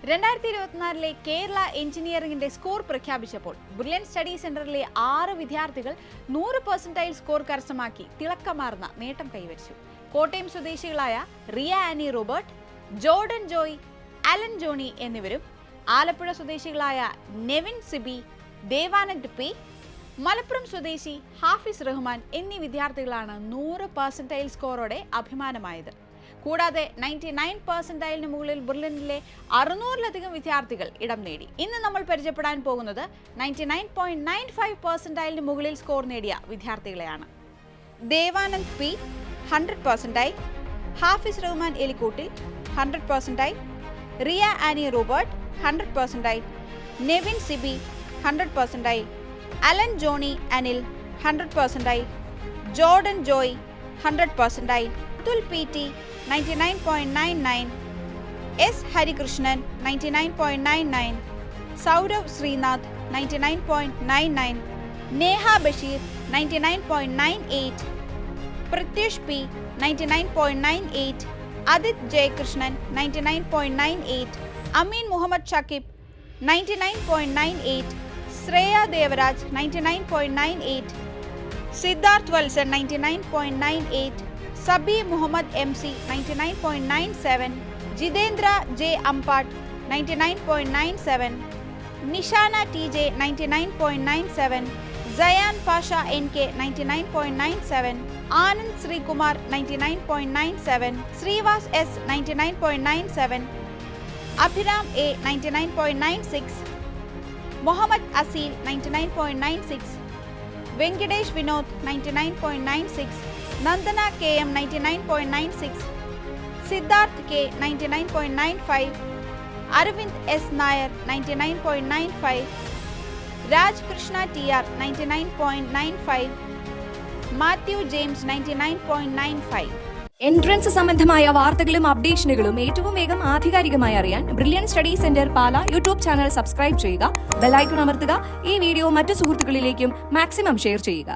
2024 കേരള എഞ്ചിനീയറിംഗിന്റെ score പ്രഖ്യാപിച്ചപ്പോൾ brilliant study സെന്ററിലെ 6 വിദ്യാർത്ഥികൾ 100% സ്കോർ കരസ്ഥമാക്കി തിളക്കമാർന്ന നേട്ടം കൈവരിച്ചു. കോട്ടയം സ്വദേശികളായ റിയ ആനി റോബർട്ട്, ജോർഡൻ ജോയ്, അലൻ ജോണി എന്നിവരും ആലപ്പുഴ സ്വദേശികളായ നെവിൻ സിബി, ദേവാനന്ദ് പി, മലപ്പുറം സ്വദേശി ഹാഫിസ് റഹ്മാൻ എന്നീ വിദ്യാർത്ഥികളാണ് 100% സ്കോറോടെ അഭിമാനമായത്. കൂടാതെ 99% മുകളിൽ ബ്രില്യനിലെ 600-ലധികം വിദ്യാർത്ഥികൾ ഇടം നേടി. ഇന്ന് നമ്മൾ പരിചയപ്പെടാൻ പോകുന്നത് 99.95% മുകളിൽ സ്കോർ നേടിയ വിദ്യാർത്ഥികളെയാണ്. Devanand P 100%, Hafiz Rahman Elikkoottil 100%, Riya Annie Robert 100%, Nevin Sibi 100%, Alan Johnny Anil 100%, Jordan Joy 100%, Athul P T 99.99, S Harikrishnan 99.99, Sourav Sreenath 99.99, Neha Basheer 99.98, Prathyush P 99.98, Adith Jayakrishnan 99.98, Ameen Muhammad Shakeeb 99.98, Shreya Devaraj 99.98, Siddharth Valsan 99.98, Sabi Muhammad MC 99.97, Jitendra J Ambatt 99.97, Nishana TJ 99.97, Sayan Pasha NK 99.97, Anand Sreekumar 99.97, Srivas S 99.97, Abhiram A 99.96, Muhammad Aseel 99.96, Venkitesh Vinod 99.96, Nandana KM 99.96, Siddharth K 99.95, Aravind S Nair 99.95, Raj Krishna TR 99.95, Mathew James 99.95. Entrance സംബന്ധമായ വാർത്തകളും അപ്ഡേഷനുകളും ഏറ്റവും വേഗം ആധികാരികമായി അറിയാൻ Brilliant Study Centre Pala YouTube channel subscribe ചെയ്യുക, ബെൽ ഐക്കൺ അമർത്തുക. ഈ വീഡിയോ മറ്റു സുഹൃത്തുക്കളിലേക്കും മാക്സിമം ഷെയർ ചെയ്യുക.